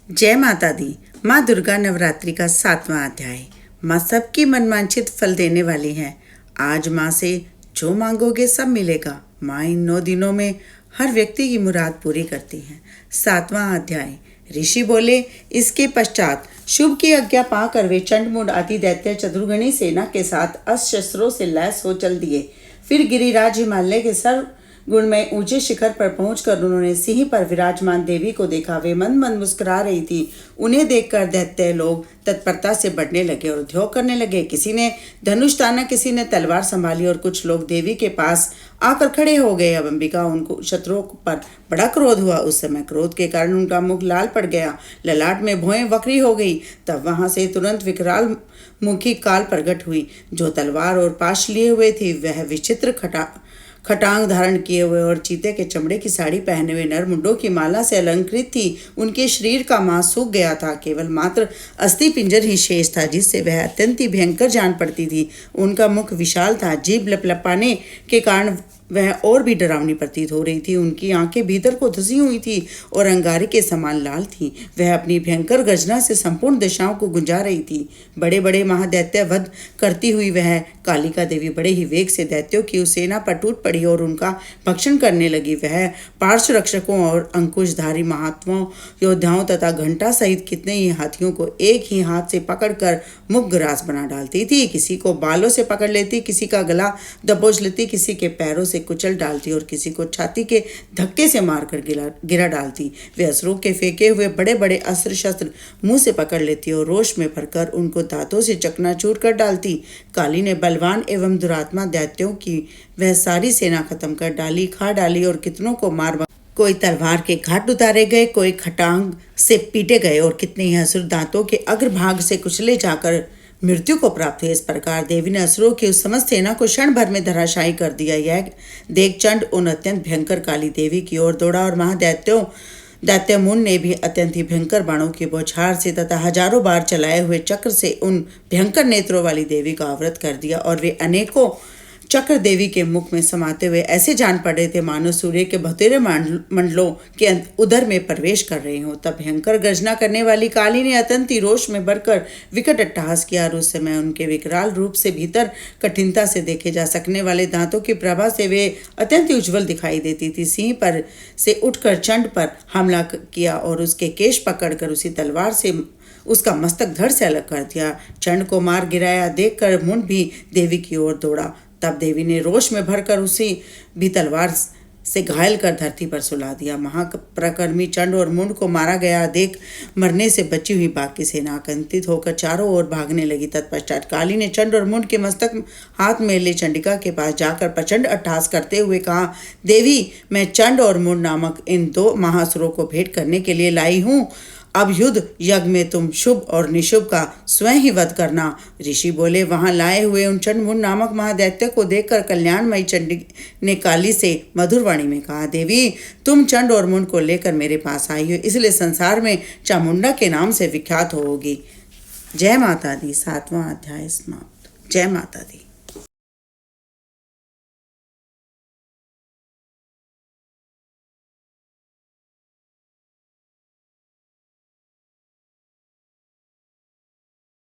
जय माता दी। माँ दुर्गा नवरात्रि का 7वां अध्याय। माँ सबकी मनवांछित फल देने वाली है। आज माँ से जो मांगोगे सब मिलेगा। माँ इन 9 दिनों में हर व्यक्ति की मुराद पूरी करती है। 7वां अध्याय। ऋषि बोले, इसके पश्चात शुभ की आज्ञा पाकर वे चंडमुंड आदि दैत्य चतुर्गणी सेना के साथ अस्त्र शस्त्रों से लैस हो चल दिए। फिर गिरिराज हिमालय के सर्व गुणमय ऊंचे शिखर पर पहुंचकर उन्होंने सिंह पर विराजमान देवी को देखा। वे मंद मंद मुस्कुरा रही थी। उन्हें देखकर दैत्य लोग तत्परता से बढ़ने लगे और उद्योग करने लगे। किसी ने धनुष ताना, किसी ने तलवार संभाली और कुछ लोग देवी के पास आकर खड़े हो गए। अब अंबिका उनको शत्रुओं पर बड़ा क्रोध हुआ। उस समय क्रोध के कारण उनका मुख लाल पड़ गया, ललाट में भौहें वक्री हो गई। तब वहां से तुरंत विकराल मुखी काल प्रकट हुई, जो तलवार और पाश लिए हुए थी। वह विचित्र खटांग धारण किए हुए और चीते के चमड़े की साड़ी पहने हुए नरमुंडों की माला से अलंकृत थी। उनके शरीर का मांस सूख गया था, केवल मात्र अस्थि पिंजर ही शेष था, जिससे वह अत्यंत ही भयंकर जान पड़ती थी। उनका मुख विशाल था, जीभ लपलपाने के कारण वह और भी डरावनी प्रतीत हो रही थी। उनकी आंखें भीतर को धसी हुई थी और अंगारे के समान लाल थी। वह अपनी भयंकर गर्जना से संपूर्ण दिशाओं को गुंजा रही थी। बड़े बड़े महादैत्य वध करती हुई वह कालिका देवी बड़े ही वेग से दैत्यों की उस सेना पर टूट पड़ी और उनका भक्षण करने लगी। वह पार्श्व रक्षकों और अंकुशधारी महात्माओं, योद्धाओं तथा घंटा सहित कितने ही हाथियों को एक ही हाथ से पकड़कर मुखग्रास बना डालती थी। किसी को बालों से पकड़ लेती, किसी का गला दबोच लेती, किसी के पैरों से कुचल डालती और किसी को छाती के धक्के से मारकर गिरा डालती। वे असुरों के फेंके हुए बड़े बड़े अस्त्र शस्त्र मुंह से पकड़ लेती और रोष में भरकर उनको दांतों से चकनाचूर कर डालती। काली ने बलवान एवं दुरात्मा दैत्यों की वह सारी सेना खत्म कर डाली, खा डाली और कितनों को मार, कोई तलवार के घाट उतारे गए, कोई खटांग से पीटे गए और कितने ही असुर दांतों के अग्रभाग से कुचले जाकर मृत्यु को प्राप्त हुए। इस प्रकार देवी ने असुरों की उस समस्त सेना को क्षण भर में धराशायी कर दिया। यह देख चंड उन अत्यंत भयंकर काली देवी की ओर दौड़ा और दैत्यमुन ने भी अत्यंत ही भयंकर बाणों की बौछार से तथा हजारों बार चलाए हुए चक्र से उन भयंकर नेत्रों वाली देवी का अवरत कर दिया और वे अनेकों चक्र देवी के मुख में समाते हुए ऐसे जान पड़े थे मानो सूर्य के भतेरे मंडलों के उदर में प्रवेश कर रहे हों। तब भयंकर गर्जना करने वाली काली ने अत्यंत ही रोष में भरकर विकट अट्टहास किया और उस समय उनके विकराल रूप से भीतर कठिनता से देखे जा सकने वाले दांतों की प्रभा से वे अत्यंत ही उज्ज्वल दिखाई देती थी। सिंह पर से उठकर चंड पर हमला किया और उसके केश पकड़कर उसी तलवार से उसका मस्तक धड़ से अलग कर दिया। चंड को मार गिराया देखकर मुंड भी देवी की ओर दौड़ा। तब देवी ने रोष में भरकर उसी भी तलवार से घायल कर धरती पर सुला दिया। महाप्रकर्मी चंड और मुंड को मारा गया देख मरने से बची हुई बाकी सेना आकंठित होकर चारों ओर भागने लगी। तत्पश्चात काली ने चंड और मुंड के मस्तक हाथ में ले चंडिका के पास जाकर प्रचंड अट्टहास करते हुए कहा, देवी, मैं चंड और मुंड नामक इन 2 महासुरों को भेंट करने के लिए लाई हूँ। अब युद्ध यज्ञ में तुम शुभ और निशुभ का स्वयं ही वध करना। ऋषि बोले, वहां लाए हुए उन चंडमुंड नामक महादैत्य को देखकर कल्याणमयी चंडी ने काली से मधुर वाणी में कहा, देवी, तुम चंड और मुंड को लेकर मेरे पास आई हो, इसलिए संसार में चामुंडा के नाम से विख्यात होगी। जय माता दी। 7वां अध्याय समाप्त। जय माता दी।